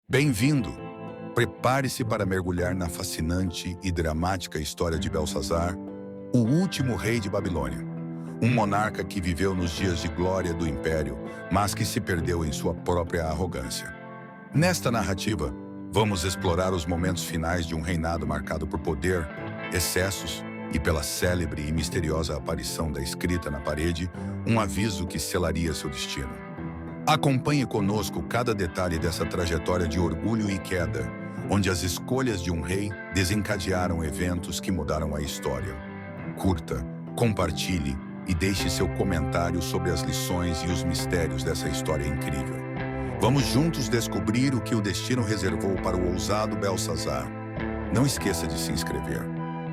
Bem-vindo! Prepare-se para mergulhar na fascinante e dramática história de Belsazar, o último rei de Babilônia. Um monarca que viveu nos dias de glória do império, mas que se perdeu em sua própria arrogância. Nesta narrativa, vamos explorar os momentos finais de um reinado marcado por poder, excessos e pela célebre e misteriosa aparição da escrita na parede, um aviso que selaria seu destino. Acompanhe conosco cada detalhe dessa trajetória de orgulho e queda, onde as escolhas de um rei desencadearam eventos que mudaram a história. Curta, compartilhe e deixe seu comentário sobre as lições e os mistérios dessa história incrível. Vamos juntos descobrir o que o destino reservou para o ousado Belsazar. Não esqueça de se inscrever.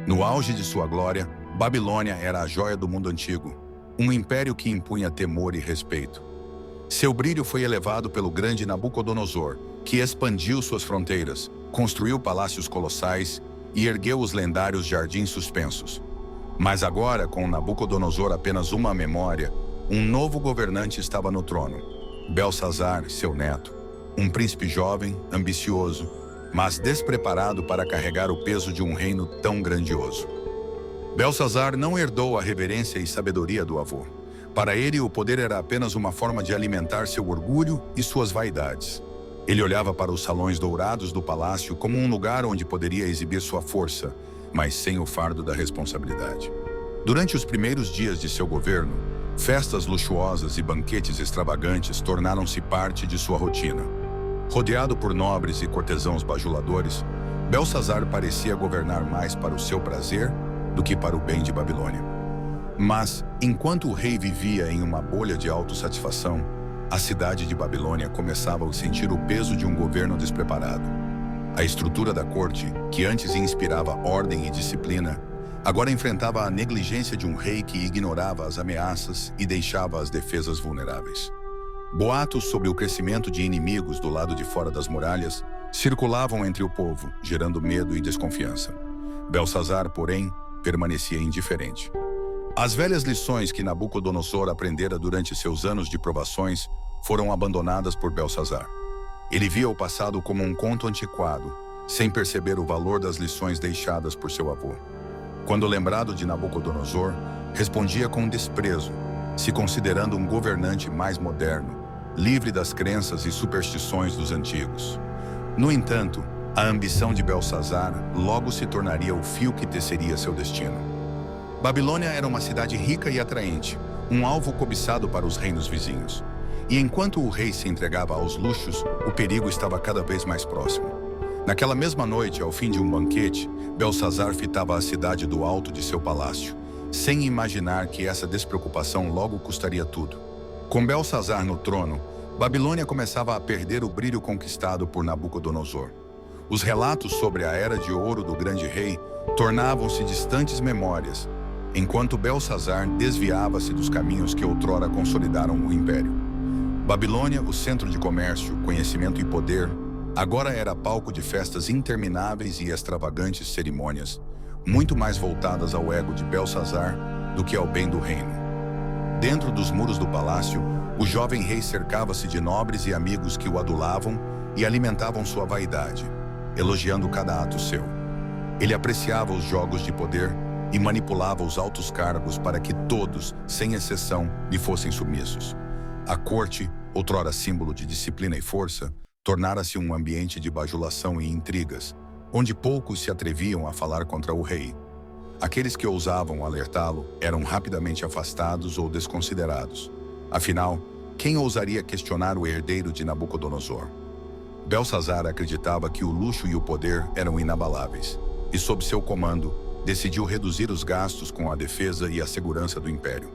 No auge de sua glória, Babilônia era a joia do mundo antigo, um império que impunha temor e respeito. Seu brilho foi elevado pelo grande Nabucodonosor, que expandiu suas fronteiras, construiu palácios colossais e ergueu os lendários jardins suspensos. Mas agora, com Nabucodonosor apenas uma memória, um novo governante estava no trono. Belsazar, seu neto, um príncipe jovem, ambicioso, mas despreparado para carregar o peso de um reino tão grandioso. Belsazar não herdou a reverência e sabedoria do avô. Para ele, o poder era apenas uma forma de alimentar seu orgulho e suas vaidades. Ele olhava para os salões dourados do palácio como um lugar onde poderia exibir sua força, mas sem o fardo da responsabilidade. Durante os primeiros dias de seu governo, festas luxuosas e banquetes extravagantes tornaram-se parte de sua rotina. Rodeado por nobres e cortesãos bajuladores, Belsazar parecia governar mais para o seu prazer do que para o bem de Babilônia. Mas, enquanto o rei vivia em uma bolha de autossatisfação, a cidade de Babilônia começava a sentir o peso de um governo despreparado. A estrutura da corte, que antes inspirava ordem e disciplina, agora enfrentava a negligência de um rei que ignorava as ameaças e deixava as defesas vulneráveis. Boatos sobre o crescimento de inimigos do lado de fora das muralhas circulavam entre o povo, gerando medo e desconfiança. Belsazar, porém, permanecia indiferente. As velhas lições que Nabucodonosor aprendera durante seus anos de provações foram abandonadas por Belsazar. Ele via o passado como um conto antiquado, sem perceber o valor das lições deixadas por seu avô. Quando lembrado de Nabucodonosor, respondia com desprezo, se considerando um governante mais moderno, livre das crenças e superstições dos antigos. No entanto, a ambição de Belsazar logo se tornaria o fio que teceria seu destino. Babilônia era uma cidade rica e atraente, um alvo cobiçado para os reinos vizinhos. E enquanto o rei se entregava aos luxos, o perigo estava cada vez mais próximo. Naquela mesma noite, ao fim de um banquete, Belsazar fitava a cidade do alto de seu palácio, sem imaginar que essa despreocupação logo custaria tudo. Com Belsazar no trono, Babilônia começava a perder o brilho conquistado por Nabucodonosor. Os relatos sobre a Era de Ouro do grande rei tornavam-se distantes memórias, enquanto Belsazar desviava-se dos caminhos que outrora consolidaram o império. Babilônia, o centro de comércio, conhecimento e poder, agora era palco de festas intermináveis e extravagantes cerimônias, muito mais voltadas ao ego de Belsazar do que ao bem do reino. Dentro dos muros do palácio, o jovem rei cercava-se de nobres e amigos que o adulavam e alimentavam sua vaidade, elogiando cada ato seu. Ele apreciava os jogos de poder e manipulava os altos cargos para que todos, sem exceção, lhe fossem submissos. A corte, outrora símbolo de disciplina e força, tornara-se um ambiente de bajulação e intrigas, onde poucos se atreviam a falar contra o rei. Aqueles que ousavam alertá-lo eram rapidamente afastados ou desconsiderados. Afinal, quem ousaria questionar o herdeiro de Nabucodonosor? Belsazar acreditava que o luxo e o poder eram inabaláveis, e sob seu comando, decidiu reduzir os gastos com a defesa e a segurança do império.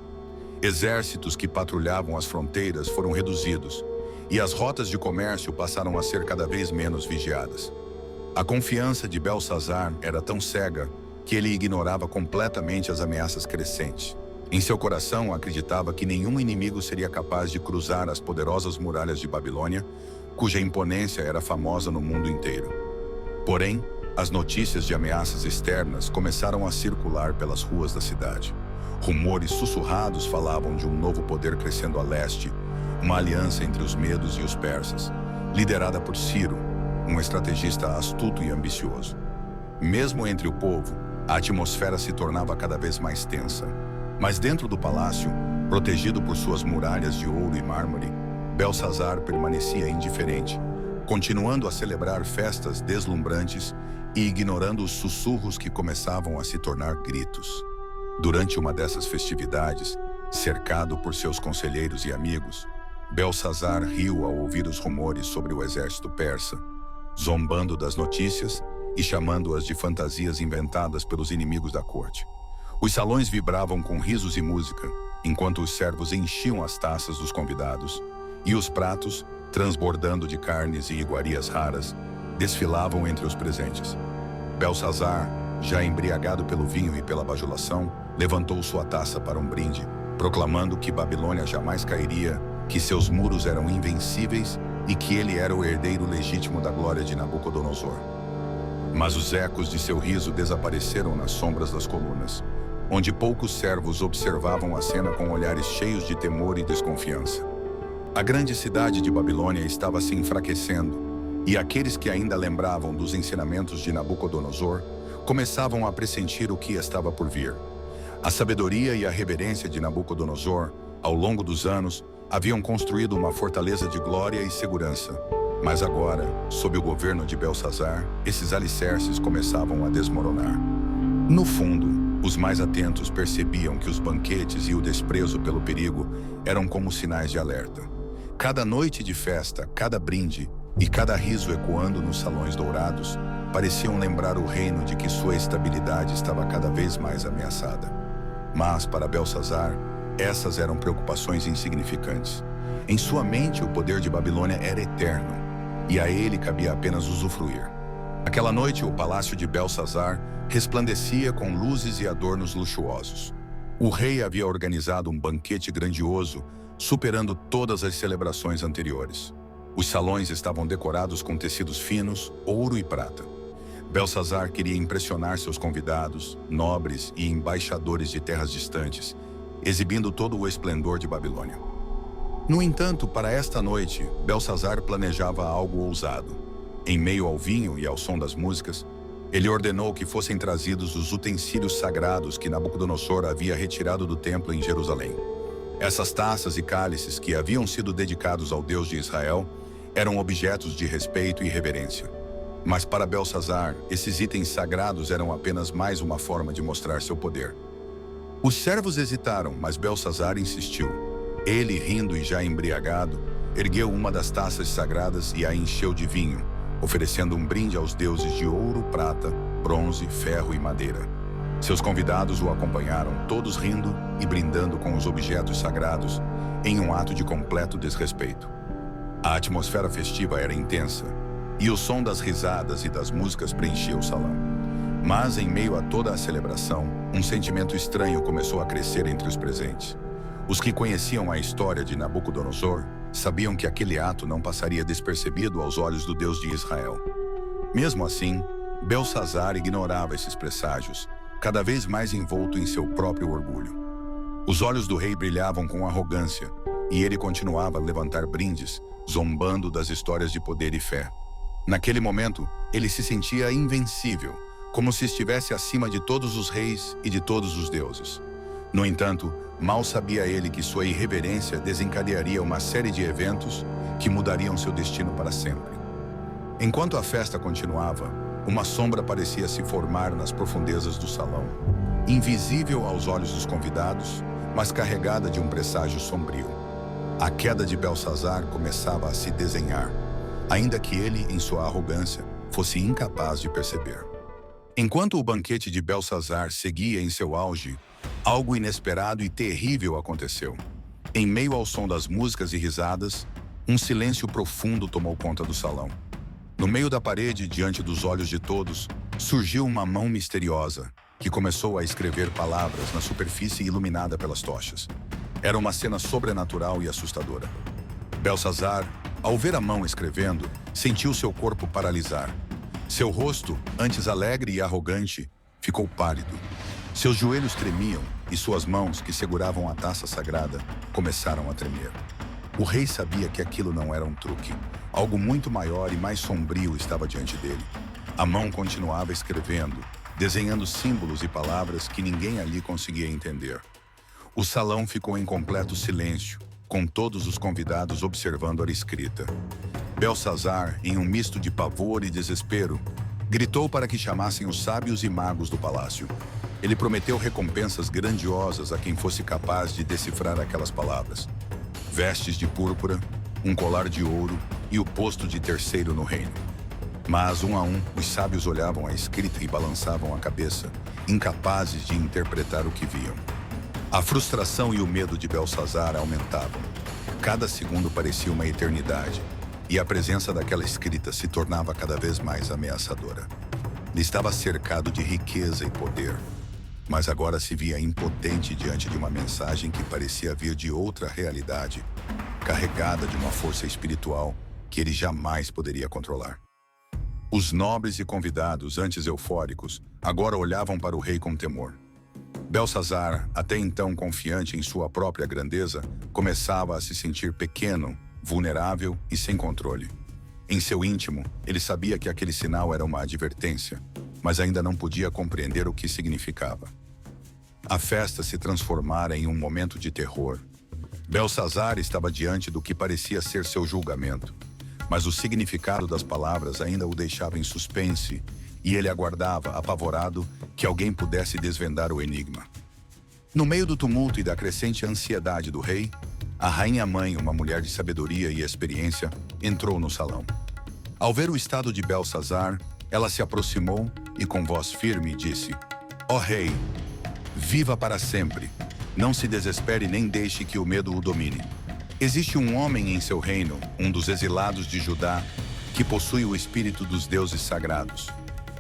Exércitos que patrulhavam as fronteiras foram reduzidos, e as rotas de comércio passaram a ser cada vez menos vigiadas. A confiança de Belsazar era tão cega que ele ignorava completamente as ameaças crescentes. Em seu coração, acreditava que nenhum inimigo seria capaz de cruzar as poderosas muralhas de Babilônia, cuja imponência era famosa no mundo inteiro. Porém, as notícias de ameaças externas começaram a circular pelas ruas da cidade. Rumores sussurrados falavam de um novo poder crescendo a leste, uma aliança entre os medos e os persas, liderada por Ciro, um estrategista astuto e ambicioso. Mesmo entre o povo, a atmosfera se tornava cada vez mais tensa. Mas dentro do palácio, protegido por suas muralhas de ouro e mármore, Belsazar permanecia indiferente, continuando a celebrar festas deslumbrantes e ignorando os sussurros que começavam a se tornar gritos. Durante uma dessas festividades, cercado por seus conselheiros e amigos, Belsazar riu ao ouvir os rumores sobre o exército persa, zombando das notícias e chamando-as de fantasias inventadas pelos inimigos da corte. Os salões vibravam com risos e música, enquanto os servos enchiam as taças dos convidados, e os pratos, transbordando de carnes e iguarias raras, desfilavam entre os presentes. Belsazar, já embriagado pelo vinho e pela bajulação, levantou sua taça para um brinde, proclamando que Babilônia jamais cairia, que seus muros eram invencíveis e que ele era o herdeiro legítimo da glória de Nabucodonosor. Mas os ecos de seu riso desapareceram nas sombras das colunas, onde poucos servos observavam a cena com olhares cheios de temor e desconfiança. A grande cidade de Babilônia estava se enfraquecendo, e aqueles que ainda lembravam dos ensinamentos de Nabucodonosor começavam a pressentir o que estava por vir. A sabedoria e a reverência de Nabucodonosor, ao longo dos anos, haviam construído uma fortaleza de glória e segurança. Mas agora, sob o governo de Belsazar, esses alicerces começavam a desmoronar. No fundo, os mais atentos percebiam que os banquetes e o desprezo pelo perigo eram como sinais de alerta. Cada noite de festa, cada brinde e cada riso ecoando nos salões dourados pareciam lembrar o reino de que sua estabilidade estava cada vez mais ameaçada. Mas, para Belsazar, essas eram preocupações insignificantes. Em sua mente, o poder de Babilônia era eterno, e a ele cabia apenas usufruir. Aquela noite, o palácio de Belsazar resplandecia com luzes e adornos luxuosos. O rei havia organizado um banquete grandioso, superando todas as celebrações anteriores. Os salões estavam decorados com tecidos finos, ouro e prata. Belsazar queria impressionar seus convidados, nobres e embaixadores de terras distantes, exibindo todo o esplendor de Babilônia. No entanto, para esta noite, Belsazar planejava algo ousado. Em meio ao vinho e ao som das músicas, ele ordenou que fossem trazidos os utensílios sagrados que Nabucodonosor havia retirado do templo em Jerusalém. Essas taças e cálices que haviam sido dedicados ao Deus de Israel eram objetos de respeito e reverência. Mas para Belsazar, esses itens sagrados eram apenas mais uma forma de mostrar seu poder. Os servos hesitaram, mas Belsazar insistiu. Ele, rindo e já embriagado, ergueu uma das taças sagradas e a encheu de vinho, oferecendo um brinde aos deuses de ouro, prata, bronze, ferro e madeira. Seus convidados o acompanharam, todos rindo e brindando com os objetos sagrados, em um ato de completo desrespeito. A atmosfera festiva era intensa, e o som das risadas e das músicas preenchia o salão. Mas, em meio a toda a celebração, um sentimento estranho começou a crescer entre os presentes. Os que conheciam a história de Nabucodonosor sabiam que aquele ato não passaria despercebido aos olhos do Deus de Israel. Mesmo assim, Belsazar ignorava esses presságios, cada vez mais envolto em seu próprio orgulho. Os olhos do rei brilhavam com arrogância, e ele continuava a levantar brindes, zombando das histórias de poder e fé. Naquele momento, ele se sentia invencível, como se estivesse acima de todos os reis e de todos os deuses. No entanto, mal sabia ele que sua irreverência desencadearia uma série de eventos que mudariam seu destino para sempre. Enquanto a festa continuava, uma sombra parecia se formar nas profundezas do salão, invisível aos olhos dos convidados, mas carregada de um presságio sombrio. A queda de Belsazar começava a se desenhar, ainda que ele, em sua arrogância, fosse incapaz de perceber. Enquanto o banquete de Belsazar seguia em seu auge, algo inesperado e terrível aconteceu. Em meio ao som das músicas e risadas, um silêncio profundo tomou conta do salão. No meio da parede, diante dos olhos de todos, surgiu uma mão misteriosa, que começou a escrever palavras na superfície iluminada pelas tochas. Era uma cena sobrenatural e assustadora. Belsazar, ao ver a mão escrevendo, sentiu seu corpo paralisar. Seu rosto, antes alegre e arrogante, ficou pálido. Seus joelhos tremiam e suas mãos, que seguravam a taça sagrada, começaram a tremer. O rei sabia que aquilo não era um truque. Algo muito maior e mais sombrio estava diante dele. A mão continuava escrevendo, desenhando símbolos e palavras que ninguém ali conseguia entender. O salão ficou em completo silêncio, com todos os convidados observando a escrita. Belsazar, em um misto de pavor e desespero, gritou para que chamassem os sábios e magos do palácio. Ele prometeu recompensas grandiosas a quem fosse capaz de decifrar aquelas palavras. Vestes de púrpura, um colar de ouro e o posto de terceiro no reino. Mas, um a um, os sábios olhavam a escrita e balançavam a cabeça, incapazes de interpretar o que viam. A frustração e o medo de Belsazar aumentavam. Cada segundo parecia uma eternidade, e a presença daquela escrita se tornava cada vez mais ameaçadora. Ele estava cercado de riqueza e poder, mas agora se via impotente diante de uma mensagem que parecia vir de outra realidade, carregada de uma força espiritual que ele jamais poderia controlar. Os nobres e convidados, antes eufóricos, agora olhavam para o rei com temor. Belsazar, até então confiante em sua própria grandeza, começava a se sentir pequeno, vulnerável e sem controle. Em seu íntimo, ele sabia que aquele sinal era uma advertência, mas ainda não podia compreender o que significava. A festa se transformara em um momento de terror. Belsazar estava diante do que parecia ser seu julgamento, mas o significado das palavras ainda o deixava em suspense e ele aguardava, apavorado, que alguém pudesse desvendar o enigma. No meio do tumulto e da crescente ansiedade do rei, a rainha-mãe, uma mulher de sabedoria e experiência, entrou no salão. Ao ver o estado de Belsazar, ela se aproximou e, com voz firme, disse: Ó rei, viva para sempre. Não se desespere nem deixe que o medo o domine. Existe um homem em seu reino, um dos exilados de Judá, que possui o espírito dos deuses sagrados.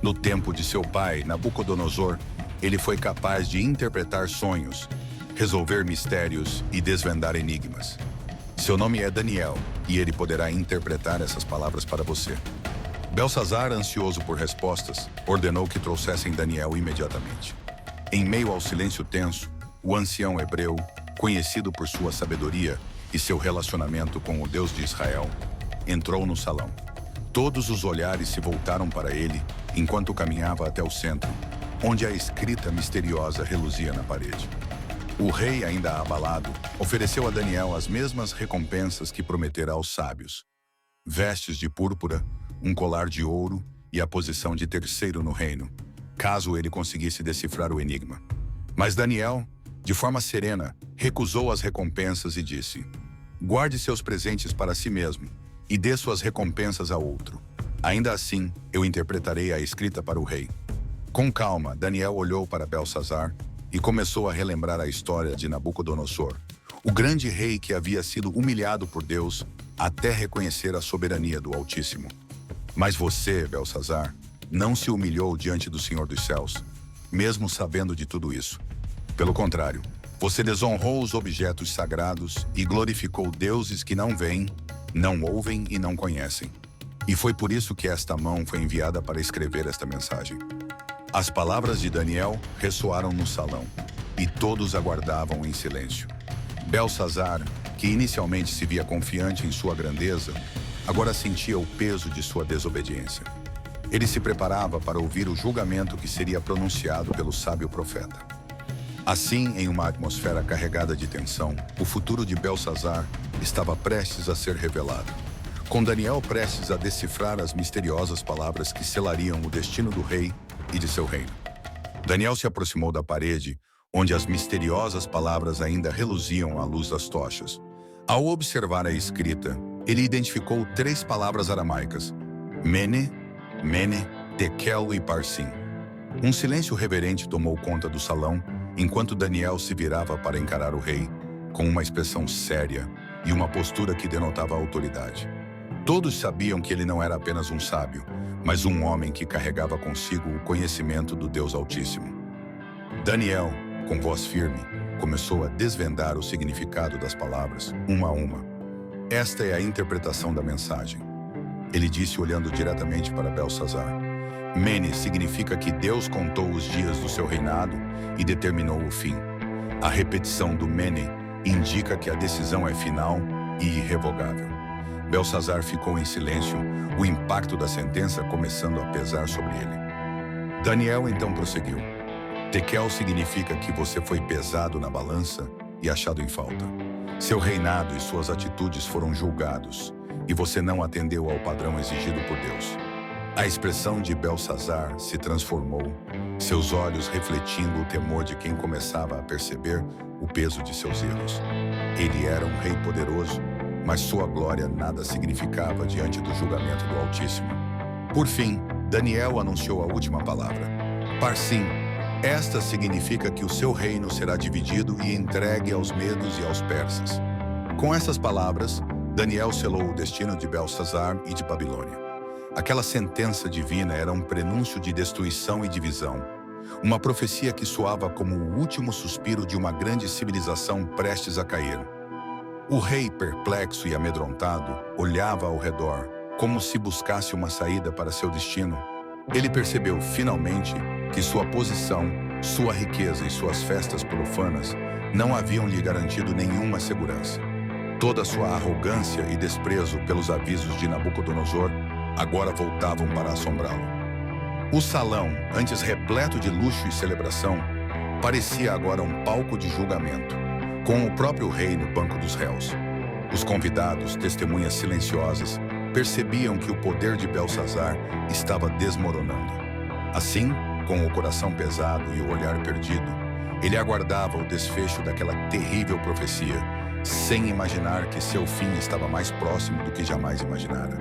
No tempo de seu pai, Nabucodonosor, ele foi capaz de interpretar sonhos, resolver mistérios e desvendar enigmas. Seu nome é Daniel, e ele poderá interpretar essas palavras para você. Belsazar, ansioso por respostas, ordenou que trouxessem Daniel imediatamente. Em meio ao silêncio tenso, o ancião hebreu, conhecido por sua sabedoria e seu relacionamento com o Deus de Israel, entrou no salão. Todos os olhares se voltaram para ele enquanto caminhava até o centro, onde a escrita misteriosa reluzia na parede. O rei, ainda abalado, ofereceu a Daniel as mesmas recompensas que prometera aos sábios: vestes de púrpura, um colar de ouro e a posição de terceiro no reino, caso ele conseguisse decifrar o enigma. Mas Daniel, de forma serena, recusou as recompensas e disse: guarde seus presentes para si mesmo e dê suas recompensas a outro. Ainda assim, eu interpretarei a escrita para o rei. Com calma, Daniel olhou para Belsazar e começou a relembrar a história de Nabucodonosor, o grande rei que havia sido humilhado por Deus até reconhecer a soberania do Altíssimo. Mas você, Belsazar, não se humilhou diante do Senhor dos céus, mesmo sabendo de tudo isso. Pelo contrário, você desonrou os objetos sagrados e glorificou deuses que não veem, não ouvem e não conhecem. E foi por isso que esta mão foi enviada para escrever esta mensagem. As palavras de Daniel ressoaram no salão, e todos aguardavam em silêncio. Belsazar, que inicialmente se via confiante em sua grandeza, agora sentia o peso de sua desobediência. Ele se preparava para ouvir o julgamento que seria pronunciado pelo sábio profeta. Assim, em uma atmosfera carregada de tensão, o futuro de Belsazar estava prestes a ser revelado, com Daniel prestes a decifrar as misteriosas palavras que selariam o destino do rei e de seu reino. Daniel se aproximou da parede, onde as misteriosas palavras ainda reluziam à luz das tochas. Ao observar a escrita, ele identificou 3 palavras aramaicas: Mene, Mene, Tekel e Parsim. Um silêncio reverente tomou conta do salão, enquanto Daniel se virava para encarar o rei, com uma expressão séria e uma postura que denotava autoridade. Todos sabiam que ele não era apenas um sábio, mas um homem que carregava consigo o conhecimento do Deus Altíssimo. Daniel, com voz firme, começou a desvendar o significado das palavras, uma a uma. Esta é a interpretação da mensagem. Ele disse olhando diretamente para Belsazar. Mene significa que Deus contou os dias do seu reinado e determinou o fim. A repetição do Mene indica que a decisão é final e irrevogável. Belsazar ficou em silêncio, o impacto da sentença começando a pesar sobre ele. Daniel então prosseguiu. Tekel significa que você foi pesado na balança e achado em falta. Seu reinado e suas atitudes foram julgados, e você não atendeu ao padrão exigido por Deus. A expressão de Belsazar se transformou, seus olhos refletindo o temor de quem começava a perceber o peso de seus erros. Ele era um rei poderoso, mas sua glória nada significava diante do julgamento do Altíssimo. Por fim, Daniel anunciou a última palavra. Parsim, esta significa que o seu reino será dividido e entregue aos medos e aos persas. Com essas palavras, Daniel selou o destino de Belsazar e de Babilônia. Aquela sentença divina era um prenúncio de destruição e divisão, uma profecia que soava como o último suspiro de uma grande civilização prestes a cair. O rei, perplexo e amedrontado, olhava ao redor, como se buscasse uma saída para seu destino. Ele percebeu, finalmente, que sua posição, sua riqueza e suas festas profanas não haviam lhe garantido nenhuma segurança. Toda sua arrogância e desprezo pelos avisos de Nabucodonosor agora voltavam para assombrá-lo. O salão, antes repleto de luxo e celebração, parecia agora um palco de julgamento, com o próprio rei no banco dos réus. Os convidados, testemunhas silenciosas, percebiam que o poder de Belsazar estava desmoronando. Assim, com o coração pesado e o olhar perdido, ele aguardava o desfecho daquela terrível profecia, sem imaginar que seu fim estava mais próximo do que jamais imaginara.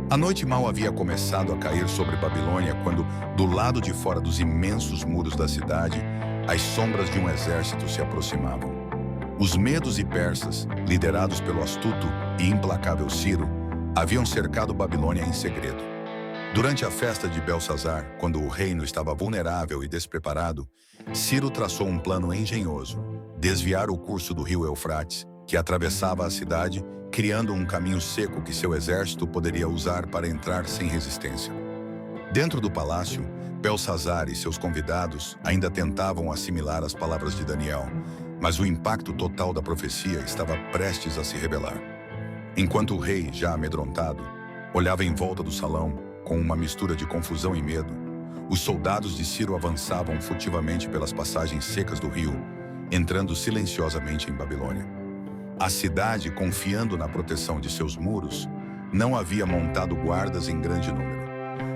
A noite mal havia começado a cair sobre Babilônia quando, do lado de fora dos imensos muros da cidade, as sombras de um exército se aproximavam. Os medos e persas, liderados pelo astuto e implacável Ciro, haviam cercado Babilônia em segredo. Durante a festa de Belsazar, quando o reino estava vulnerável e despreparado, Ciro traçou um plano engenhoso: desviar o curso do rio Eufrates, que atravessava a cidade, criando um caminho seco que seu exército poderia usar para entrar sem resistência. Dentro do palácio, Belsazar e seus convidados ainda tentavam assimilar as palavras de Daniel, mas o impacto total da profecia estava prestes a se revelar. Enquanto o rei, já amedrontado, olhava em volta do salão, com uma mistura de confusão e medo, os soldados de Ciro avançavam furtivamente pelas passagens secas do rio, entrando silenciosamente em Babilônia. A cidade, confiando na proteção de seus muros, não havia montado guardas em grande número.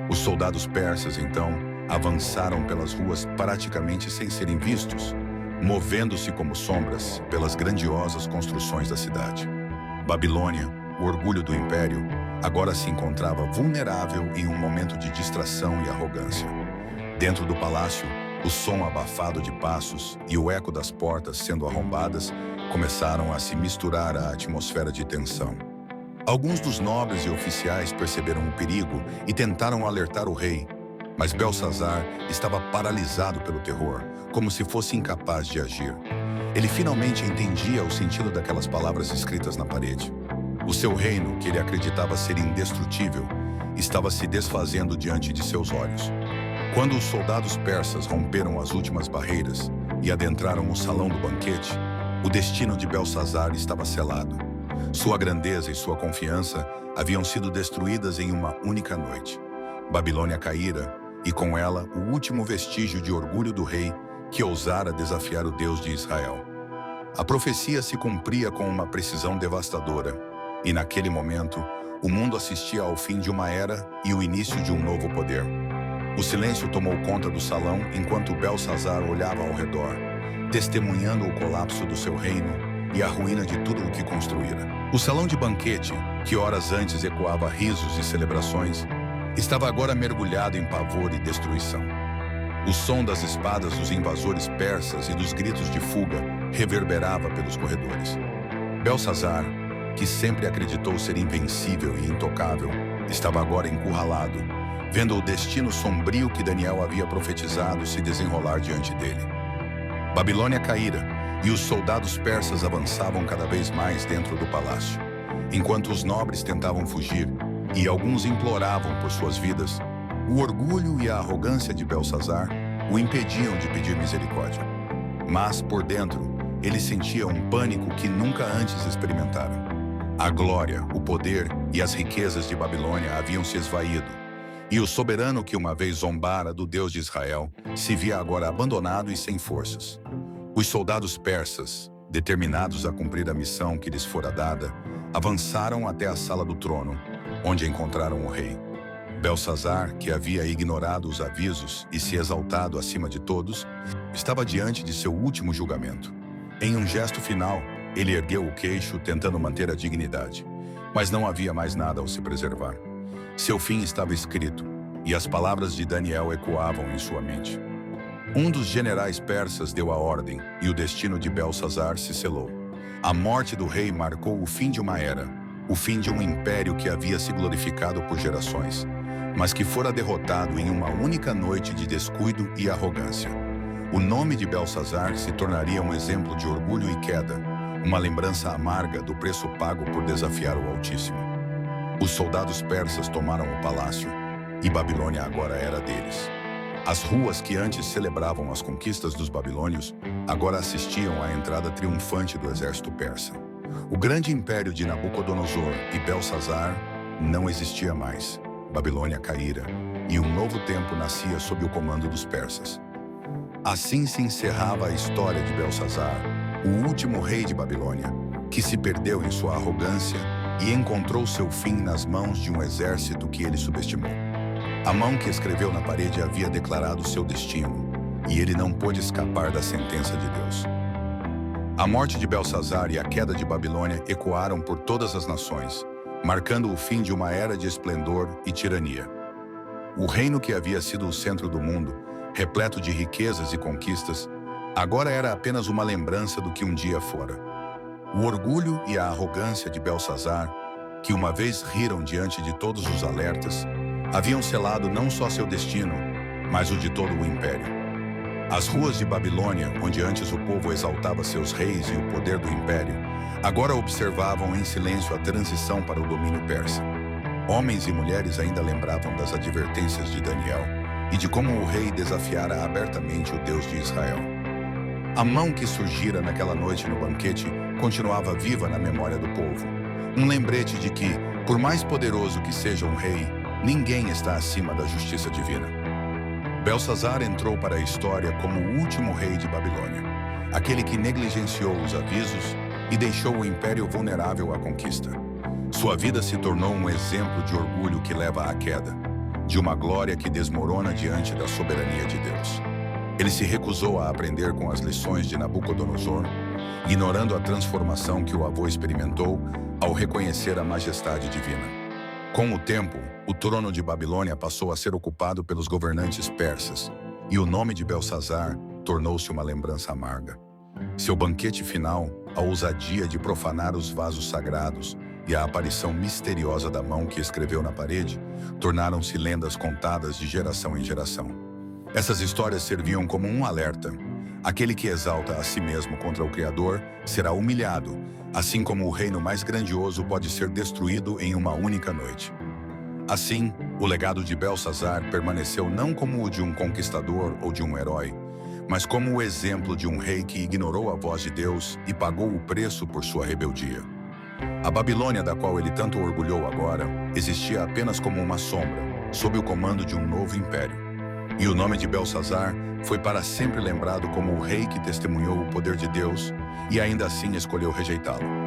Os soldados persas, então, avançaram pelas ruas praticamente sem serem vistos, movendo-se como sombras pelas grandiosas construções da cidade. Babilônia, o orgulho do império, agora se encontrava vulnerável em um momento de distração e arrogância. Dentro do palácio, o som abafado de passos e o eco das portas sendo arrombadas começaram a se misturar à atmosfera de tensão. Alguns dos nobres e oficiais perceberam o perigo e tentaram alertar o rei, mas Belsazar estava paralisado pelo terror, como se fosse incapaz de agir. Ele finalmente entendia o sentido daquelas palavras escritas na parede. O seu reino, que ele acreditava ser indestrutível, estava se desfazendo diante de seus olhos. Quando os soldados persas romperam as últimas barreiras e adentraram o salão do banquete, o destino de Belsazar estava selado. Sua grandeza e sua confiança haviam sido destruídas em uma única noite. Babilônia caíra, e com ela o último vestígio de orgulho do rei que ousara desafiar o Deus de Israel. A profecia se cumpria com uma precisão devastadora, e naquele momento, o mundo assistia ao fim de uma era e o início de um novo poder. O silêncio tomou conta do salão enquanto Belsazar olhava ao redor, testemunhando o colapso do seu reino e a ruína de tudo o que construíra. O salão de banquete, que horas antes ecoava risos e celebrações, estava agora mergulhado em pavor e destruição. O som das espadas dos invasores persas e dos gritos de fuga reverberava pelos corredores. Belsazar, que sempre acreditou ser invencível e intocável, estava agora encurralado, vendo o destino sombrio que Daniel havia profetizado se desenrolar diante dele. Babilônia caíra, e os soldados persas avançavam cada vez mais dentro do palácio. Enquanto os nobres tentavam fugir, e alguns imploravam por suas vidas, o orgulho e a arrogância de Belsazar o impediam de pedir misericórdia. Mas, por dentro, ele sentia um pânico que nunca antes experimentara. A glória, o poder e as riquezas de Babilônia haviam se esvaído, e o soberano que uma vez zombara do Deus de Israel se via agora abandonado e sem forças. Os soldados persas, determinados a cumprir a missão que lhes fora dada, avançaram até a sala do trono, onde encontraram o rei. Belsazar, que havia ignorado os avisos e se exaltado acima de todos, estava diante de seu último julgamento. Em um gesto final, ele ergueu o queixo, tentando manter a dignidade. Mas não havia mais nada ao se preservar. Seu fim estava escrito, e as palavras de Daniel ecoavam em sua mente. Um dos generais persas deu a ordem, e o destino de Belsazar se selou. A morte do rei marcou o fim de uma era, o fim de um império que havia se glorificado por gerações, mas que fora derrotado em uma única noite de descuido e arrogância. O nome de Belsazar se tornaria um exemplo de orgulho e queda, uma lembrança amarga do preço pago por desafiar o Altíssimo. Os soldados persas tomaram o palácio, e Babilônia agora era deles. As ruas que antes celebravam as conquistas dos babilônios, agora assistiam à entrada triunfante do exército persa. O grande império de Nabucodonosor e Belsazar não existia mais. Babilônia caíra, e um novo tempo nascia sob o comando dos persas. Assim se encerrava a história de Belsazar, o último rei de Babilônia, que se perdeu em sua arrogância e encontrou seu fim nas mãos de um exército que ele subestimou. A mão que escreveu na parede havia declarado seu destino, e ele não pôde escapar da sentença de Deus. A morte de Belsazar e a queda de Babilônia ecoaram por todas as nações, marcando o fim de uma era de esplendor e tirania. O reino que havia sido o centro do mundo, repleto de riquezas e conquistas, agora era apenas uma lembrança do que um dia fora. O orgulho e a arrogância de Belsazar, que uma vez riram diante de todos os alertas, haviam selado não só seu destino, mas o de todo o império. As ruas de Babilônia, onde antes o povo exaltava seus reis e o poder do império, agora observavam em silêncio a transição para o domínio persa. Homens e mulheres ainda lembravam das advertências de Daniel e de como o rei desafiara abertamente o Deus de Israel. A mão que surgira naquela noite no banquete continuava viva na memória do povo. Um lembrete de que, por mais poderoso que seja um rei, ninguém está acima da justiça divina. Belsazar entrou para a história como o último rei de Babilônia, aquele que negligenciou os avisos e deixou o império vulnerável à conquista. Sua vida se tornou um exemplo de orgulho que leva à queda, de uma glória que desmorona diante da soberania de Deus. Ele se recusou a aprender com as lições de Nabucodonosor, ignorando a transformação que o avô experimentou ao reconhecer a majestade divina. Com o tempo, o trono de Babilônia passou a ser ocupado pelos governantes persas, e o nome de Belsazar tornou-se uma lembrança amarga. Seu banquete final, a ousadia de profanar os vasos sagrados e a aparição misteriosa da mão que escreveu na parede, tornaram-se lendas contadas de geração em geração. Essas histórias serviam como um alerta. Aquele que exalta a si mesmo contra o Criador será humilhado, assim como o reino mais grandioso pode ser destruído em uma única noite. Assim, o legado de Belsazar permaneceu não como o de um conquistador ou de um herói, mas como o exemplo de um rei que ignorou a voz de Deus e pagou o preço por sua rebeldia. A Babilônia da qual ele tanto orgulhou agora existia apenas como uma sombra, sob o comando de um novo império. E o nome de Belsazar foi para sempre lembrado como o rei que testemunhou o poder de Deus e ainda assim escolheu rejeitá-lo.